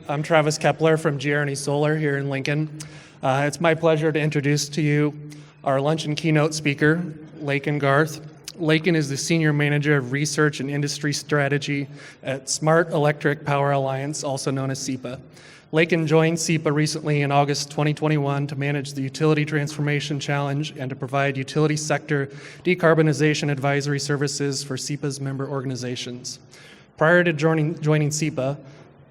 I'm Travis Kepler from GRNE Solar here in Lincoln. It's my pleasure to introduce to you our Luncheon keynote speaker, Lakin Garth. Lakin is the Senior Manager of Research and Industry Strategy at Smart Electric Power Alliance, also known as SEPA. Lakin joined SEPA recently in August 2021 to manage the Utility Transformation Challenge and to provide utility sector decarbonization advisory services for SEPA's member organizations. Prior to joining SEPA,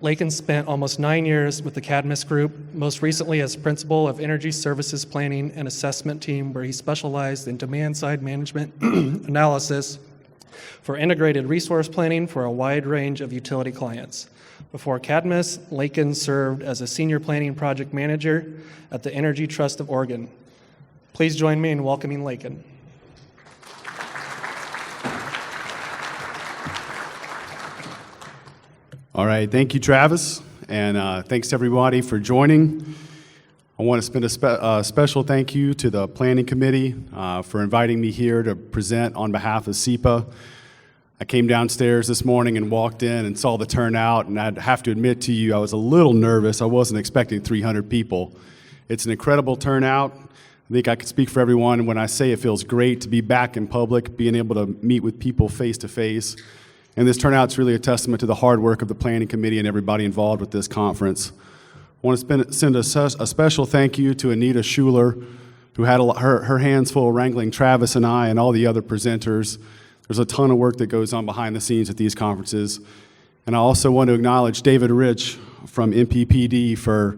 Lakin spent almost 9 years with the Cadmus Group, most recently as Principal of Energy Services Planning and Assessment Team, where he specialized in demand-side management analysis for integrated resource planning for a wide range of utility clients. Before Cadmus, Lakin served as a Senior Planning Project Manager at the Energy Trust of Oregon. Please join me in welcoming Lakin. All right, thank you, Travis, and thanks to everybody for joining. I want to spend a special thank you to the Planning Committee for inviting me here to present on behalf of SEPA. I came downstairs this morning and walked in and saw the turnout, and I'd have to admit to you, I was a little nervous. I wasn't expecting 300 people. It's an incredible turnout. I think I could speak for everyone when I say it feels great to be back in public, being able to meet with people face to face. And this turnout's really a testament to the hard work of the Planning Committee and everybody involved with this conference. I want to send a special thank you to Anita Schuler, who had her hands full wrangling Travis and I and all the other presenters. There's a ton of work that goes on behind the scenes at these conferences. And I also want to acknowledge David Rich from MPPD for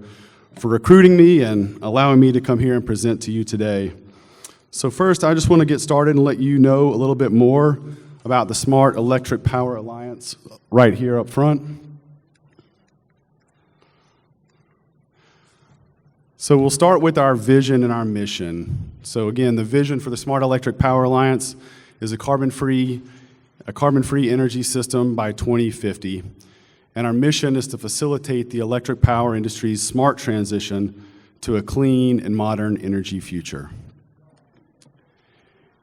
recruiting me and allowing me to come here and present to you today. So first, I just want to get started and let you know a little bit more about the Smart Electric Power Alliance right here up front. So we'll start with our vision and our mission. So again, the vision for the Smart Electric Power Alliance is a carbon-free energy system by 2050. And our mission is to facilitate the electric power industry's smart transition to a clean and modern energy future.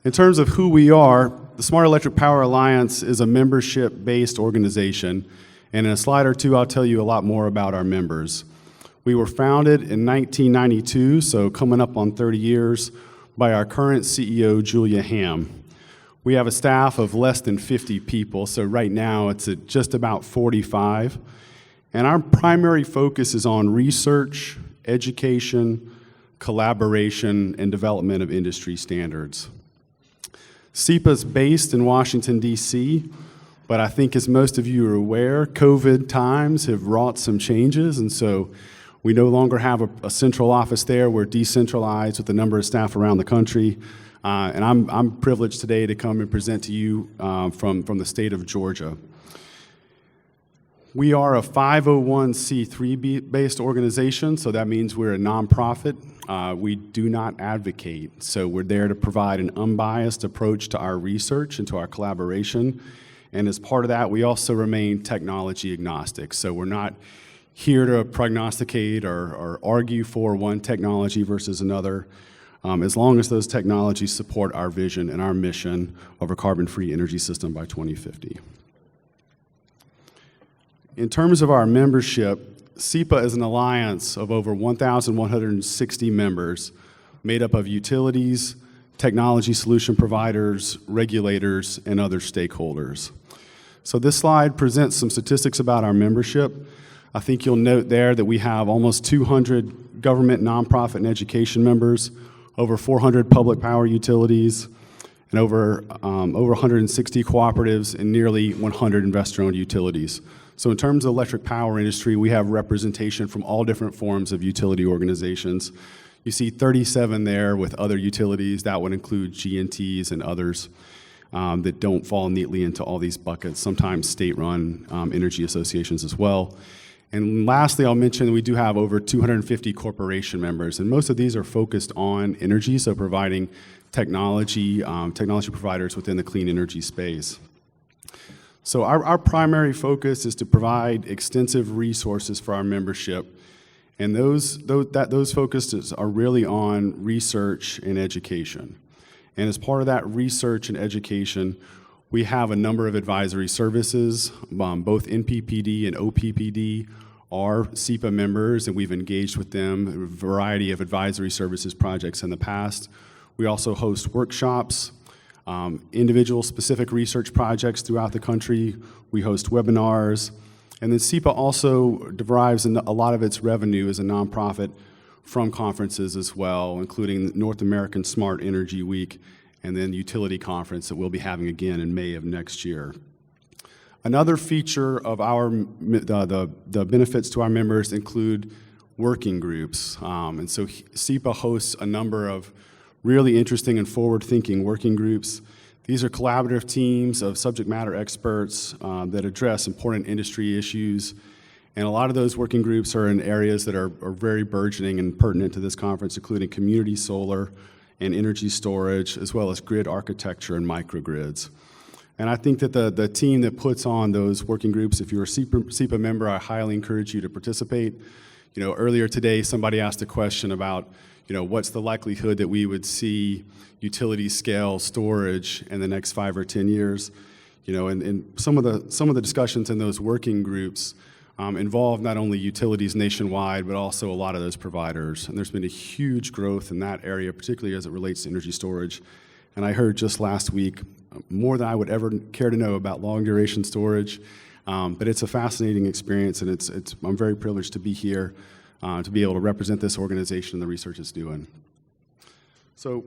In terms of who we are, the Smart Electric Power Alliance is a membership-based organization, and in a slide or two, I'll tell you a lot more about our members. We were founded in 1992, so coming up on 30 years, by our current CEO, Julia Ham. We have a staff of less than 50 people, so right now it's at just about 45, and our primary focus is on research, education, collaboration, and development of industry standards. SEPA is based in Washington, D.C., but I think as most of you are aware, COVID times have wrought some changes, and so we no longer have a central office there. We're decentralized with a number of staff around the country, and I'm privileged today to come and present to you from the state of Georgia. We are a 501c3 based organization, so that means we're a nonprofit. We do not advocate, so we're there to provide an unbiased approach to our research and to our collaboration. And as part of that, we also remain technology agnostic. So we're not here to prognosticate or argue for one technology versus another, as long as those technologies support our vision and our mission of a carbon-free energy system by 2050. In terms of our membership, SEPA is an alliance of over 1,160 members made up of utilities, technology solution providers, regulators, and other stakeholders. So this slide presents some statistics about our membership. I think you'll note there that we have almost 200 government, nonprofit, and education members, over 400 public power utilities, and over 160 cooperatives and nearly 100 investor-owned utilities. So in terms of the electric power industry, we have representation from all different forms of utility organizations. You see 37 there with other utilities. That would include G&Ts and others that don't fall neatly into all these buckets, sometimes state-run energy associations as well. And lastly, I'll mention that we do have over 250 corporation members, and most of these are focused on energy, so providing technology providers within the clean energy space. So our primary focus is to provide extensive resources for our membership, and those focuses are really on research and education. And as part of that research and education, we have a number of advisory services, both NPPD and OPPD are SEPA members, and we've engaged with them in a variety of advisory services projects in the past. We also host workshops, individual specific research projects throughout the country. We host webinars. And then SEPA also derives a lot of its revenue as a nonprofit from conferences as well, including North American Smart Energy Week and then Utility Conference that we'll be having again in May of next year. Another feature of the benefits to our members include working groups. And so SEPA hosts a number of really interesting and forward-thinking working groups. These are collaborative teams of subject matter experts that address important industry issues. And a lot of those working groups are in areas that are very burgeoning and pertinent to this conference, including community solar and energy storage, as well as grid architecture and microgrids. And I think that the team that puts on those working groups, if you're a SEPA member, I highly encourage you to participate. Earlier today, somebody asked a question about, what's the likelihood that we would see utility scale storage in the next 5 or 10 years? And some of the discussions in those working groups involve not only utilities nationwide, but also a lot of those providers. And there's been a huge growth in that area, particularly as it relates to energy storage. And I heard just last week more than I would ever care to know about long duration storage. But it's a fascinating experience, and I'm very privileged to be here to be able to represent this organization and the research it's doing. So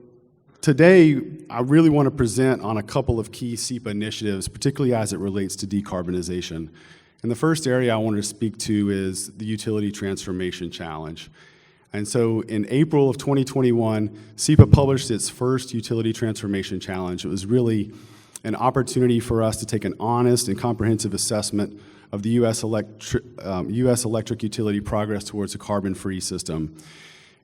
today, I really want to present on a couple of key SEPA initiatives, particularly as it relates to decarbonization. And the first area I wanted to speak to is the Utility Transformation Challenge. And so in April of 2021, SEPA published its first Utility Transformation Challenge. It was really an opportunity for us to take an honest and comprehensive assessment of the U.S. electric utility progress towards a carbon-free system.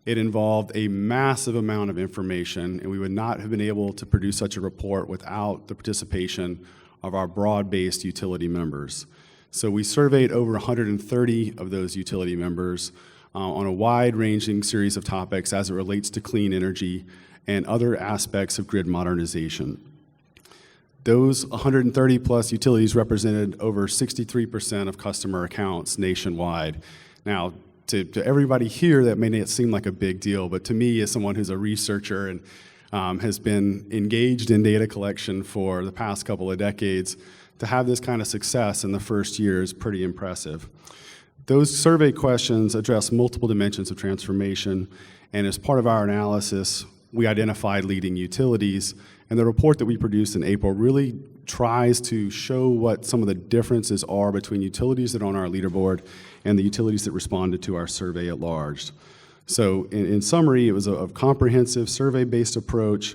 It involved a massive amount of information, and we would not have been able to produce such a report without the participation of our broad-based utility members. So we surveyed over 130 of those utility members on a wide-ranging series of topics as it relates to clean energy and other aspects of grid modernization. Those 130 plus utilities represented over 63% of customer accounts nationwide. Now, to everybody here, that may not seem like a big deal, but to me, as someone who's a researcher and has been engaged in data collection for the past couple of decades, to have this kind of success in the first year is pretty impressive. Those survey questions address multiple dimensions of transformation, and as part of our analysis, we identified leading utilities, and the report that we produced in April really tries to show what some of the differences are between utilities that are on our leaderboard and the utilities that responded to our survey at large. So in summary, it was a comprehensive survey-based approach.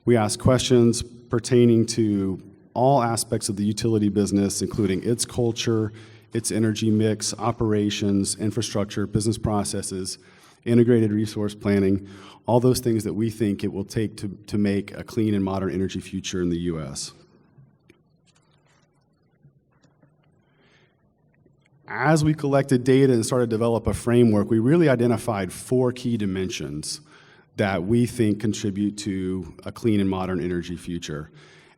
We asked questions pertaining to all aspects of the utility business, including its culture, its energy mix, operations, infrastructure, business processes, integrated resource planning, all those things that we think it will take to make a clean and modern energy future in the U.S. As we collected data and started to develop a framework, we really identified 4 key dimensions that we think contribute to a clean and modern energy future.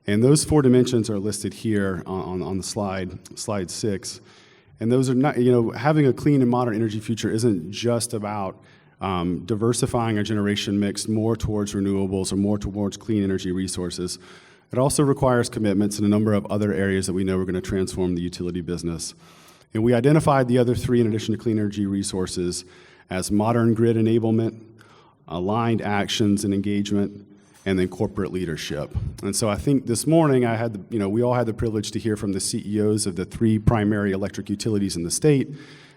And those 4 dimensions are listed here on the slide 6. And those are not, having a clean and modern energy future isn't just about diversifying our generation mix more towards renewables or more towards clean energy resources. It also requires commitments in a number of other areas that we know are going to transform the utility business. And we identified the other 3 in addition to clean energy resources as modern grid enablement, aligned actions and engagement, and then corporate leadership. And so I think this morning we all had the privilege to hear from the CEOs of the 3 primary electric utilities in the state.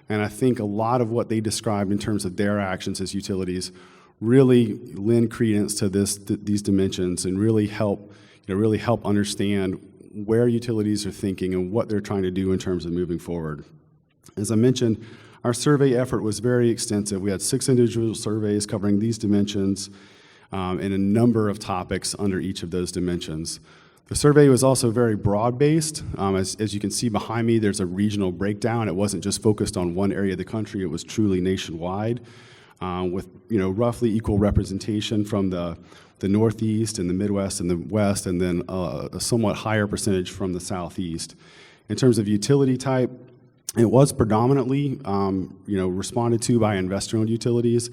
And I think a lot of what they described in terms of their actions as utilities really lend credence to these dimensions and really help understand where utilities are thinking and what they're trying to do in terms of moving forward. As I mentioned, our survey effort was very extensive. We had 6 individual surveys covering these dimensions and a number of topics under each of those dimensions. The survey was also very broad-based. As you can see behind me, there's a regional breakdown. It wasn't just focused on one area of the country. It was truly nationwide with roughly equal representation from the Northeast and the Midwest and the West, and then a somewhat higher percentage from the Southeast. In terms of utility type, It was predominantly, responded to by investor-owned utilities.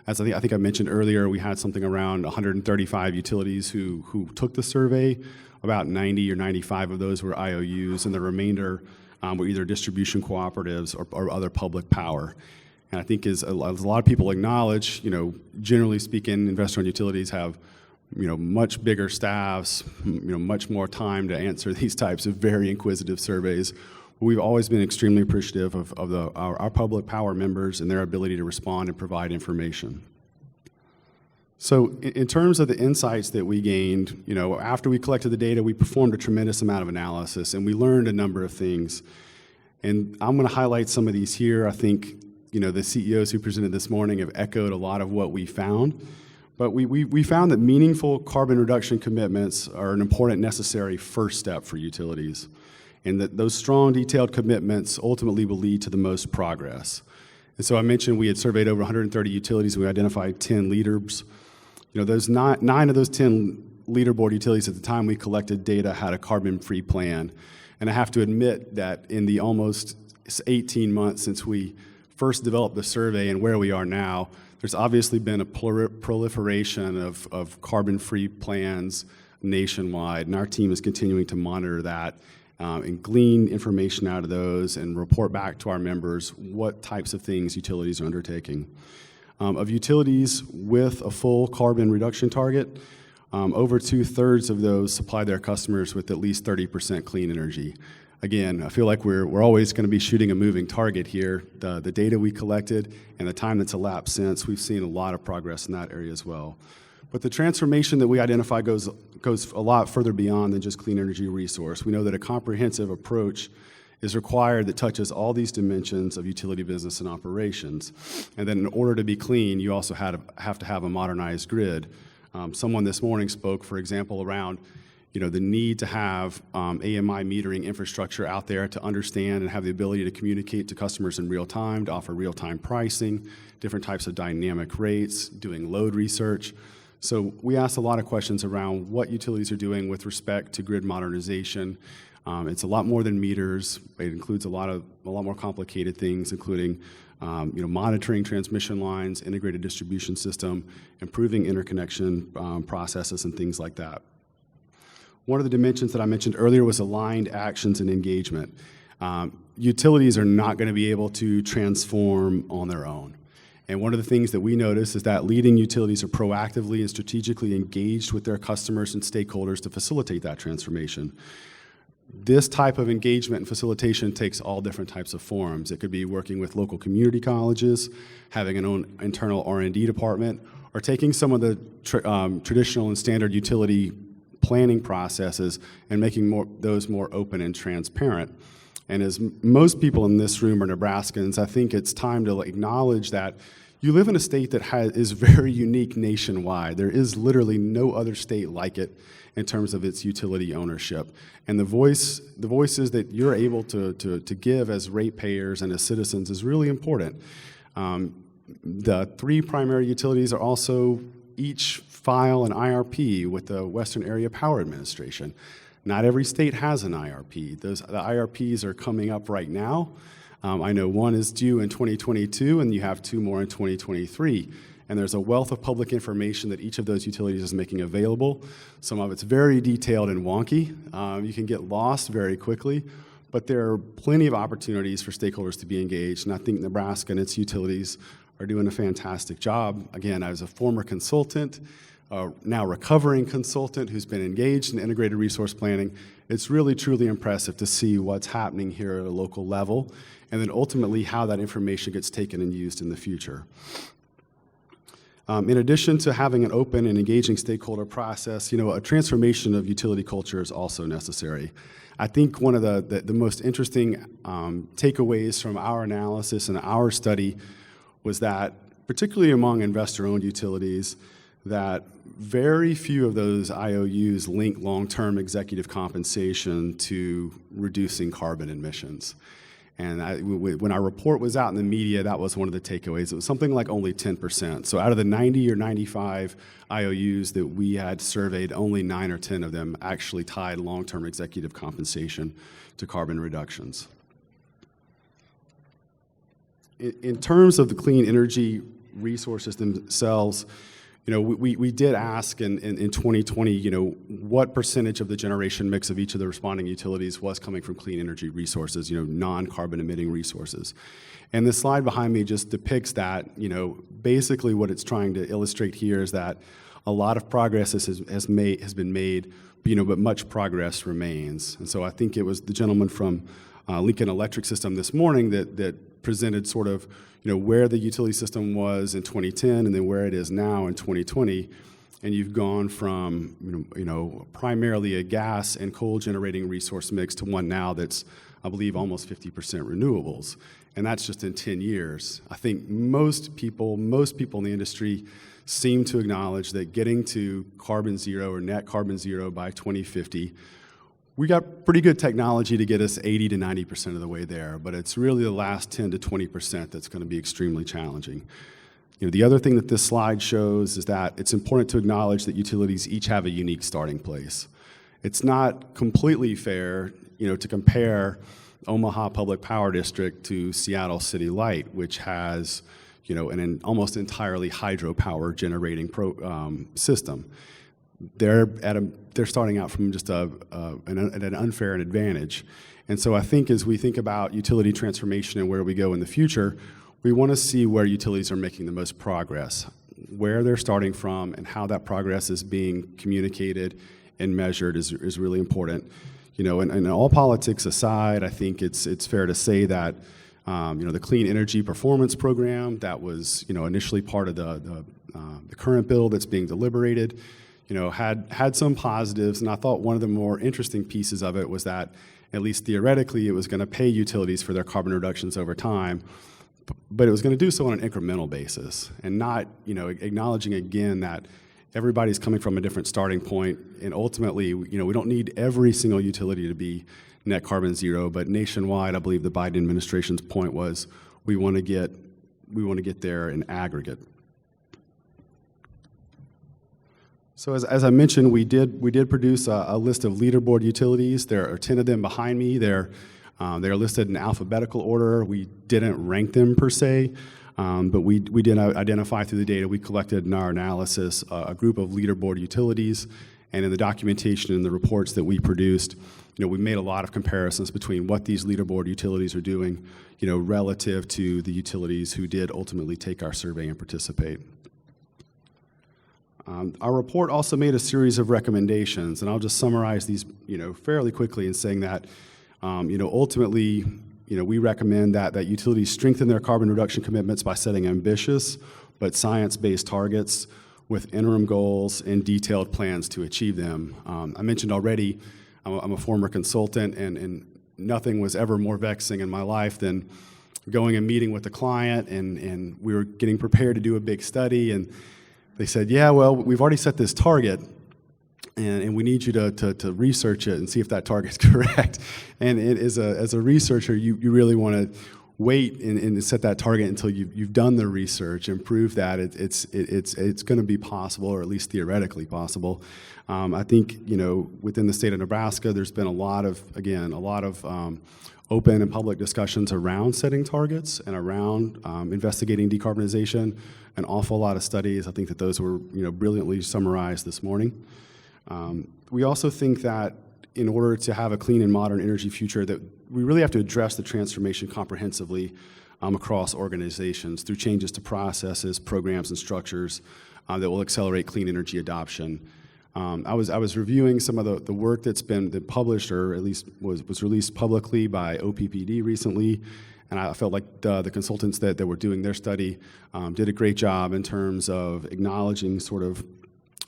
As I think I mentioned earlier, we had something around 135 utilities who took the survey. About 90 or 95 of those were IOUs, and the remainder were either distribution cooperatives or other public power. And I think as a lot of people acknowledge, generally speaking, investor-owned utilities have much bigger staffs, much more time to answer these types of very inquisitive surveys. We've always been extremely appreciative of our public power members and their ability to respond and provide information. So in terms of the insights that we gained, after we collected the data, we performed a tremendous amount of analysis, and we learned a number of things. And I'm going to highlight some of these here. I think, the CEOs who presented this morning have echoed a lot of what we found. But we found that meaningful carbon reduction commitments are an important, necessary first step for utilities, and that those strong, detailed commitments ultimately will lead to the most progress. And so I mentioned we had surveyed over 130 utilities, and we identified 10 leaders. Those nine of those 10 leaderboard utilities at the time we collected data had a carbon-free plan. And I have to admit that in the almost 18 months since we first developed the survey and where we are now, there's obviously been a proliferation of carbon-free plans nationwide, and our team is continuing to monitor that and glean information out of those and report back to our members what types of things utilities are undertaking. Of utilities with a full carbon reduction target, over 2/3 of those supply their customers with at least 30% clean energy. Again, I feel like we're always going to be shooting a moving target here. The data we collected and the time that's elapsed since, we've seen a lot of progress in that area as well. But the transformation that we identify goes a lot further beyond than just clean energy resource. We know that a comprehensive approach is required that touches all these dimensions of utility business and operations. And then in order to be clean, you also have to have a modernized grid. Someone this morning spoke, for example, around the need to have AMI metering infrastructure out there to understand and have the ability to communicate to customers in real time, to offer real-time pricing, different types of dynamic rates, doing load research. So we asked a lot of questions around what utilities are doing with respect to grid modernization. It's a lot more than meters. It includes a lot more complicated things, including monitoring transmission lines, integrated distribution system, improving interconnection processes, and things like that. One of the dimensions that I mentioned earlier was aligned actions and engagement. Utilities are not going to be able to transform on their own. And one of the things that we notice is that leading utilities are proactively and strategically engaged with their customers and stakeholders to facilitate that transformation. This type of engagement and facilitation takes all different types of forms. It could be working with local community colleges, having an own internal R&D department, or taking some of the traditional and standard utility planning processes and making those more open and transparent. And as most people in this room are Nebraskans, I think it's time to acknowledge that you live in a state that is very unique nationwide. There is literally no other state like it in terms of its utility ownership. And the voices that you're able to give as ratepayers and as citizens is really important. The three primary utilities are also each file an IRP with the Western Area Power Administration. Not every state has an IRP. The IRPs are coming up right now. I know one is due in 2022, and you have two more in 2023. And there's a wealth of public information that each of those utilities is making available. Some of it's very detailed and wonky. You can get lost very quickly, but there are plenty of opportunities for stakeholders to be engaged, and I think Nebraska and its utilities are doing a fantastic job. Again, I was a former consultant, now recovering consultant who's been engaged in integrated resource planning. It's really, truly impressive to see what's happening here at a local level, and then ultimately how that information gets taken and used in the future. In addition to having an open and engaging stakeholder process, a transformation of utility culture is also necessary. I think one of the most interesting takeaways from our analysis and our study was that, particularly among investor-owned utilities, that very few of those IOUs link long-term executive compensation to reducing carbon emissions. And when our report was out in the media, that was one of the takeaways. It was something like only 10%. So out of the 90 or 95 IOUs that we had surveyed, only 9 or 10 of them actually tied long-term executive compensation to carbon reductions. In terms of the clean energy resources themselves, we did ask in 2020, what percentage of the generation mix of each of the responding utilities was coming from clean energy resources, non-carbon emitting resources. And the slide behind me just depicts that. Basically what it's trying to illustrate here is that a lot of progress has been made, but much progress remains. And so I think it was the gentleman from Lincoln Electric System this morning that presented sort of, where the utility system was in 2010 and then where it is now in 2020. And you've gone from, primarily a gas and coal generating resource mix to one now that's, I believe, almost 50% renewables. And that's just in 10 years. I think most people in the industry seem to acknowledge that getting to carbon zero or net carbon zero by 2050, we got pretty good technology to get us 80 to 90% of the way there, but it's really the last 10 to 20% that's going to be extremely challenging. The other thing that this slide shows is that it's important to acknowledge that utilities each have a unique starting place. It's not completely fair, to compare Omaha Public Power District to Seattle City Light, which has, an almost entirely hydropower generating system. They're starting out from just an unfair advantage. And so I think as we think about utility transformation and where we go in the future, we want to see where utilities are making the most progress, where they're starting from, and how that progress is being communicated and measured is really important. And all politics aside, I think it's fair to say that the Clean Energy Performance Program that was initially part of the current bill that's being deliberated, had some positives, and I thought one of the more interesting pieces of it was that, at least theoretically, it was going to pay utilities for their carbon reductions over time, but it was going to do so on an incremental basis, and not, acknowledging again that everybody's coming from a different starting point, and ultimately, we don't need every single utility to be net carbon zero, but nationwide, I believe the Biden administration's point was we want to get there in aggregate. So as I mentioned, we did produce a list of leaderboard utilities. There are 10 of them behind me. They're listed in alphabetical order. We didn't rank them per se, but we did identify through the data we collected in our analysis a group of leaderboard utilities. And in the documentation and the reports that we produced, we made a lot of comparisons between what these leaderboard utilities are doing, relative to the utilities who did ultimately take our survey and participate. Our report also made a series of recommendations, and I'll just summarize these, fairly quickly in saying that, ultimately, we recommend that utilities strengthen their carbon reduction commitments by setting ambitious but science-based targets with interim goals and detailed plans to achieve them. I mentioned already, I'm a former consultant, and nothing was ever more vexing in my life than going and meeting with a client, and we were getting prepared to do a big study, and they said, yeah, well, we've already set this target, and we need you to research it and see if that target's correct. And as a researcher, you really want to wait and set that target until you've done the research and prove that it's going to be possible, or at least theoretically possible. I think within the state of Nebraska, there's been a lot of open and public discussions around setting targets and around investigating decarbonization. An awful lot of studies. I think that those were brilliantly summarized this morning. We also think that in order to have a clean and modern energy future, that we really have to address the transformation comprehensively across organizations through changes to processes, programs, and structures that will accelerate clean energy adoption. I was reviewing some of the work that's been published, or at least was released publicly by OPPD recently, and I felt like the consultants that were doing their study did a great job in terms of acknowledging sort of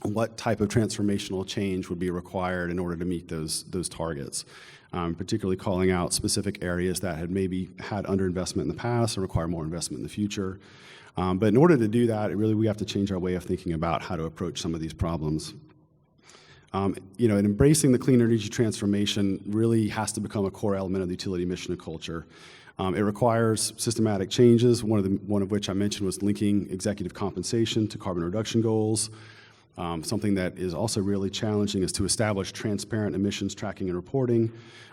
what type of transformational change would be required in order to meet those targets, particularly calling out specific areas that had maybe had underinvestment in the past and require more investment in the future. But in order to do that, we have to change our way of thinking about how to approach some of these problems. And embracing the clean energy transformation really has to become a core element of the utility mission and culture. It requires systematic changes, one of which I mentioned was linking executive compensation to carbon reduction goals. Something that is also really challenging is to establish transparent emissions tracking and reporting,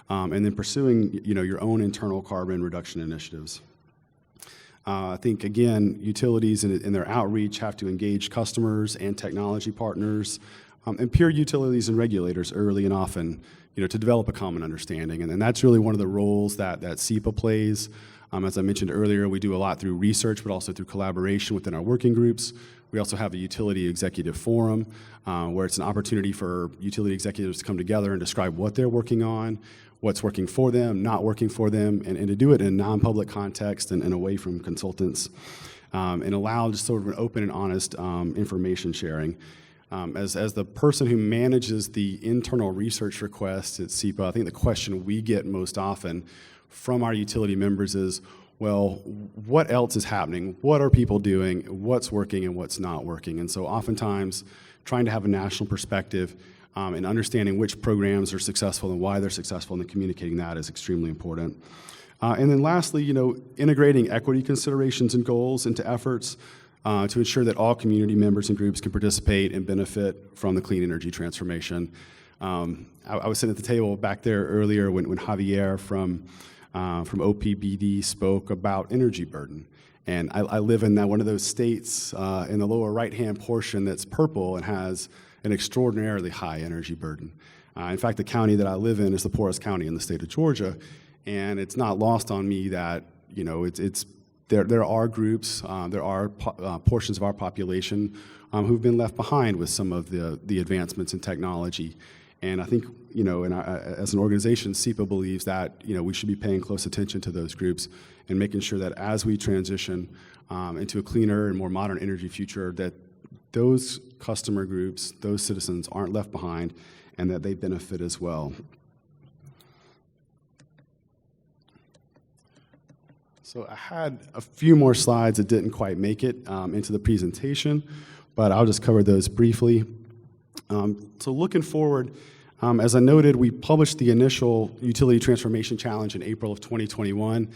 and then pursuing your own internal carbon reduction initiatives. I think, again, utilities in their outreach have to engage customers and technology partners, and peer utilities and regulators early and often, to develop a common understanding. And that's really one of the roles that SEPA plays. As I mentioned earlier, we do a lot through research, but also through collaboration within our working groups. We also have a utility executive forum, where it's an opportunity for utility executives to come together and describe what they're working on, what's working for them, not working for them, and to do it in a non-public context and away from consultants, and allow just sort of an open and honest information sharing. As the person who manages the internal research requests at SEPA, I think the question we get most often from our utility members is, well, what else is happening? What are people doing? What's working and what's not working? And so oftentimes, trying to have a national perspective and understanding which programs are successful and why they're successful, and then communicating that is extremely important. And then lastly, integrating equity considerations and goals into efforts to ensure that all community members and groups can participate and benefit from the clean energy transformation. I was sitting at the table back there earlier when Javier from OPBD spoke about energy burden. And I live in one of those states in the lower right-hand portion that's purple and has an extraordinarily high energy burden. In fact, the county that I live in is the poorest county in the state of Georgia, and it's not lost on me that there are groups, there are portions of our population who've been left behind with some of the advancements in technology. And I think, as an organization, SEPA believes that, we should be paying close attention to those groups and making sure that as we transition into a cleaner and more modern energy future, that those customer groups, those citizens aren't left behind and that they benefit as well. So I had a few more slides that didn't quite make it into the presentation, but I'll just cover those briefly. So looking forward, as I noted, we published the initial Utility Transformation Challenge in April of 2021.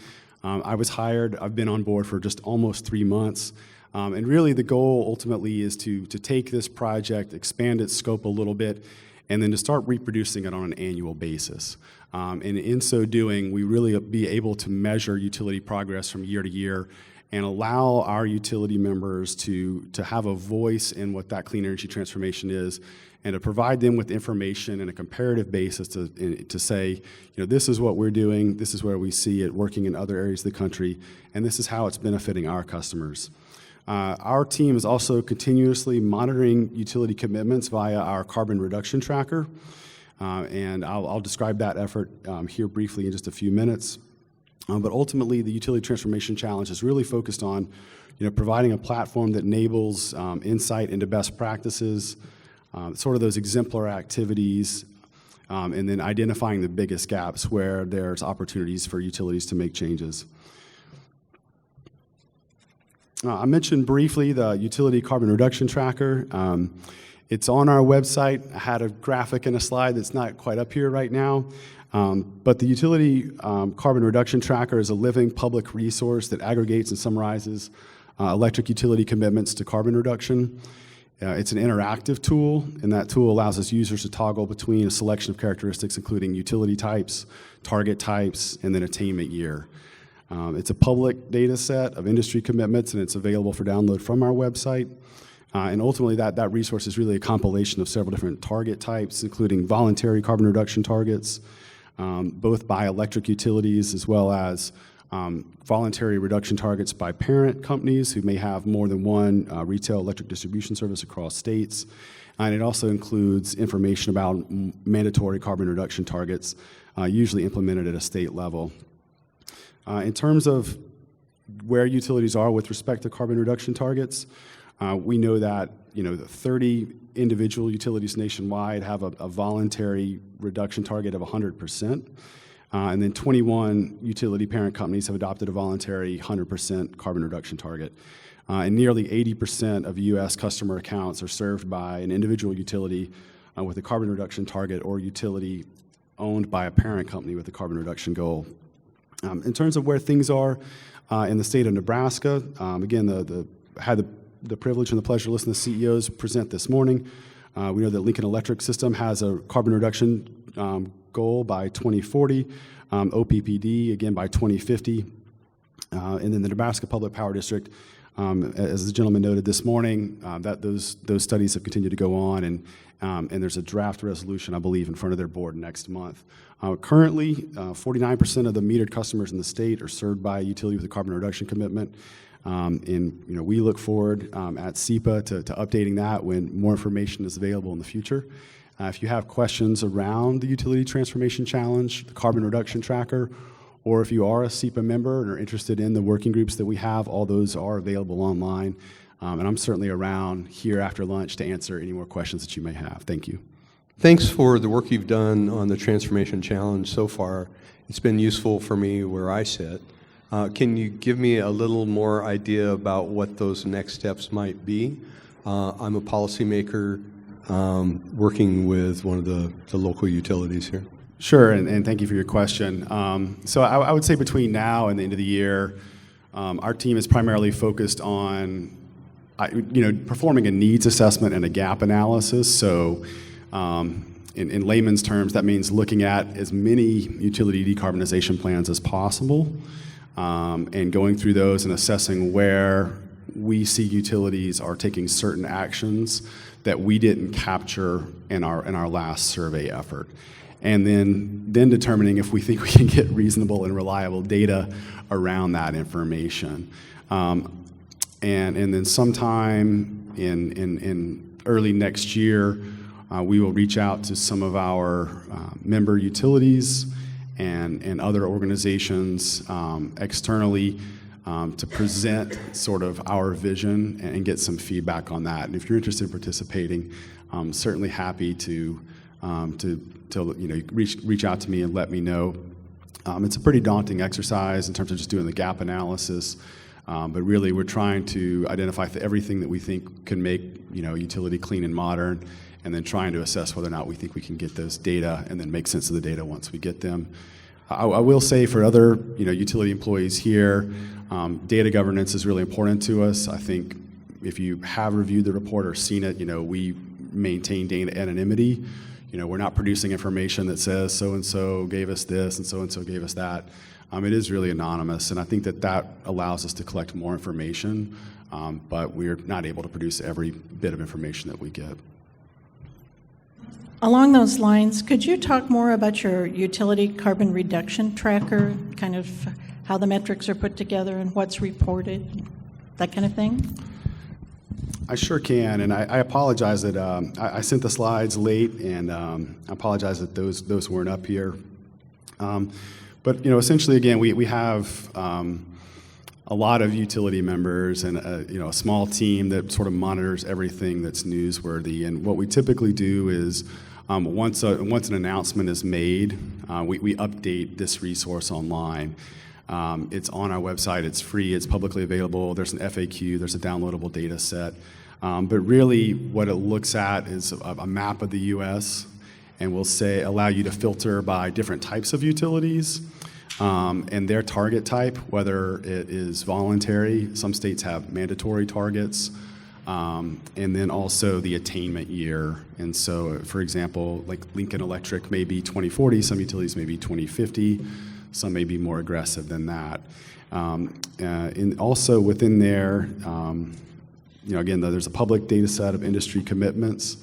I was hired. I've been on board for just almost 3 months. And really the goal ultimately is to take this project, expand its scope a little bit, and then to start reproducing it on an annual basis. And in so doing, we really be able to measure utility progress from year to year and allow our utility members to have a voice in what that clean energy transformation is, and to provide them with information and a comparative basis to say, this is what we're doing, this is where we see it working in other areas of the country, and this is how it's benefiting our customers. Our team is also continuously monitoring utility commitments via our carbon reduction tracker, and I'll describe that effort here briefly in just a few minutes. But ultimately, the Utility Transformation Challenge is really focused on providing a platform that enables insight into best practices, sort of those exemplar activities, and then identifying the biggest gaps where there's opportunities for utilities to make changes. I mentioned briefly the Utility Carbon Reduction Tracker. It's on our website. I had a graphic and a slide that's not quite up here right now. But the Utility Carbon Reduction Tracker is a living public resource that aggregates and summarizes electric utility commitments to carbon reduction. It's an interactive tool, and that tool allows its users to toggle between a selection of characteristics, including utility types, target types, and then attainment year. It's a public data set of industry commitments, and it's available for download from our website. And ultimately, that resource is really a compilation of several different target types, including voluntary carbon reduction targets, both by electric utilities as well as voluntary reduction targets by parent companies who may have more than one retail electric distribution service across states. And it also includes information about mandatory carbon reduction targets, usually implemented at a state level. In terms of where utilities are with respect to carbon reduction targets, we know that 30 individual utilities nationwide have a voluntary reduction target of 100%, and then 21 utility parent companies have adopted a voluntary 100% carbon reduction target. And nearly 80% of U.S. customer accounts are served by an individual utility with a carbon reduction target, or utility owned by a parent company with a carbon reduction goal. In terms of where things are in the state of Nebraska, again, had the privilege and the pleasure to listen to CEOs present this morning. We know that Lincoln Electric System has a carbon reduction goal by 2040, OPPD, again, by 2050. And then the Nebraska Public Power District, as the gentleman noted this morning, that those studies have continued to go on, and there's a draft resolution, I believe, in front of their board next month. Currently, 49% of the metered customers in the state are served by a utility with a carbon reduction commitment. And we look forward at SEPA to updating that when more information is available in the future. If you have questions around the Utility Transformation Challenge, the Carbon Reduction Tracker, or if you are a SEPA member and are interested in the working groups that we have, all those are available online. And I'm certainly around here after lunch to answer any more questions that you may have. Thank you. Thanks for the work you've done on the Transformation Challenge so far. It's been useful for me where I sit. Can you give me a little more idea about what those next steps might be? I'm a policymaker working with one of the local utilities here. Sure, and thank you for your question. So I would say between now and the end of the year, our team is primarily focused on performing a needs assessment and a gap analysis. So in layman's terms, that means looking at as many utility decarbonization plans as possible and going through those and assessing where we see utilities are taking certain actions that we didn't capture in our last survey effort. And then determining if we think we can get reasonable and reliable data around that information. And then sometime in early next year, we will reach out to some of our member utilities and other organizations externally to present sort of our vision and get some feedback on that. And if you're interested in participating, I'm certainly happy to reach out to me and let me know. It's a pretty daunting exercise in terms of just doing the gap analysis, but really we're trying to identify everything that we think can make utility clean and modern, and then trying to assess whether or not we think we can get those data and then make sense of the data once we get them. I will say for other utility employees here, data governance is really important to us. I think if you have reviewed the report or seen it, we maintain data anonymity. We're not producing information that says so-and-so gave us this and so-and-so gave us that. It is really anonymous, and I think that allows us to collect more information, but we're not able to produce every bit of information that we get. Along those lines, could you talk more about your utility carbon reduction tracker, kind of how the metrics are put together and what's reported, that kind of thing? I sure can, and I apologize that I sent the slides late, and I apologize that those weren't up here. But essentially, again, we have a lot of utility members and a small team that sort of monitors everything that's newsworthy. And what we typically do is once an announcement is made, we update this resource online. It's on our website. It's free. It's publicly available. There's an FAQ. There's a downloadable data set. But really, what it looks at is a map of the U.S. and will allow you to filter by different types of utilities and their target type, whether it is voluntary. Some states have mandatory targets, and then also the attainment year. And so, for example, like Lincoln Electric may be 2040. Some utilities may be 2050. Some may be more aggressive than that. And also within there, again, there's a public data set of industry commitments,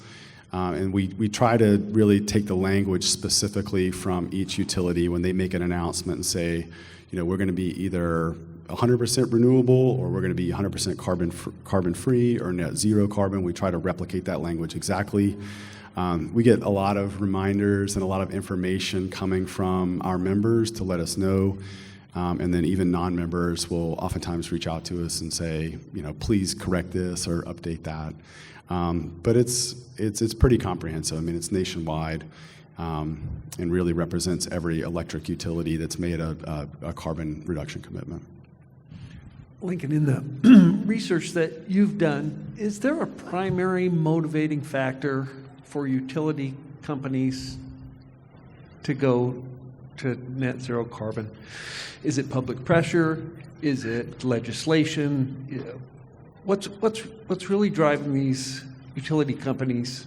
and we try to really take the language specifically from each utility when they make an announcement and say, we're going to be either 100% renewable or we're going to be 100% carbon-free or net zero carbon. We try to replicate that language exactly. We get a lot of reminders and a lot of information coming from our members to let us know. And then even non-members will oftentimes reach out to us and say, please correct this or update that. But it's pretty comprehensive. I mean, it's nationwide and really represents every electric utility that's made a carbon reduction commitment. Lincoln, in the research that you've done, is there a primary motivating factor for utility companies to go to net zero carbon? Is it public pressure? Is it legislation? What's really driving these utility companies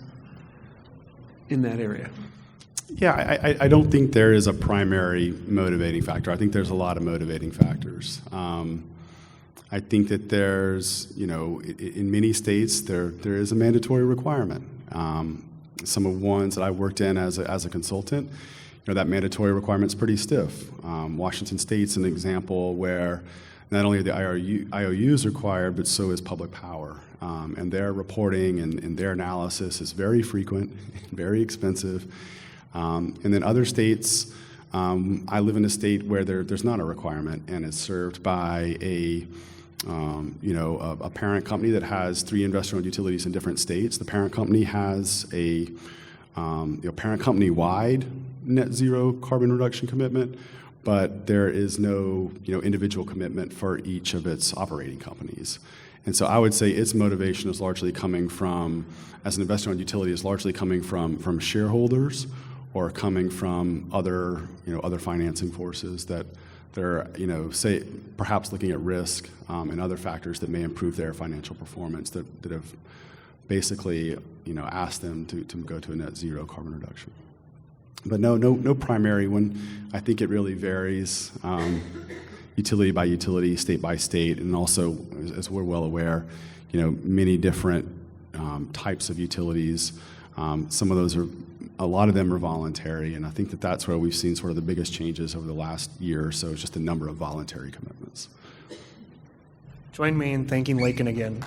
in that area? Yeah, I don't think there is a primary motivating factor. I think there's a lot of motivating factors. I think that there's, in many states, there is a mandatory requirement. Some of ones that I worked in as a consultant, that mandatory requirement's pretty stiff. Washington State's an example where not only are the IOUs required, but so is public power. And their reporting and their analysis is very frequent, very expensive. And then other states, I live in a state where there's not a requirement, and it's served by a parent company that has 3 investor-owned utilities in different states. The parent company has a parent company-wide net zero carbon reduction commitment, but there is no individual commitment for each of its operating companies. And so I would say its motivation is largely coming from, as an investor-owned utility, is largely coming from shareholders or coming from other financing forces that they're say perhaps looking at risk and other factors that may improve their financial performance that have basically asked them to go to a net zero carbon reduction. But no primary one. I think it really varies utility by utility, state by state, and also, as we're well aware, many different types of utilities. Some of those a lot of them are voluntary, and I think that's where we've seen sort of the biggest changes over the last year or so, is just the number of voluntary commitments. Join me in thanking Lakin again.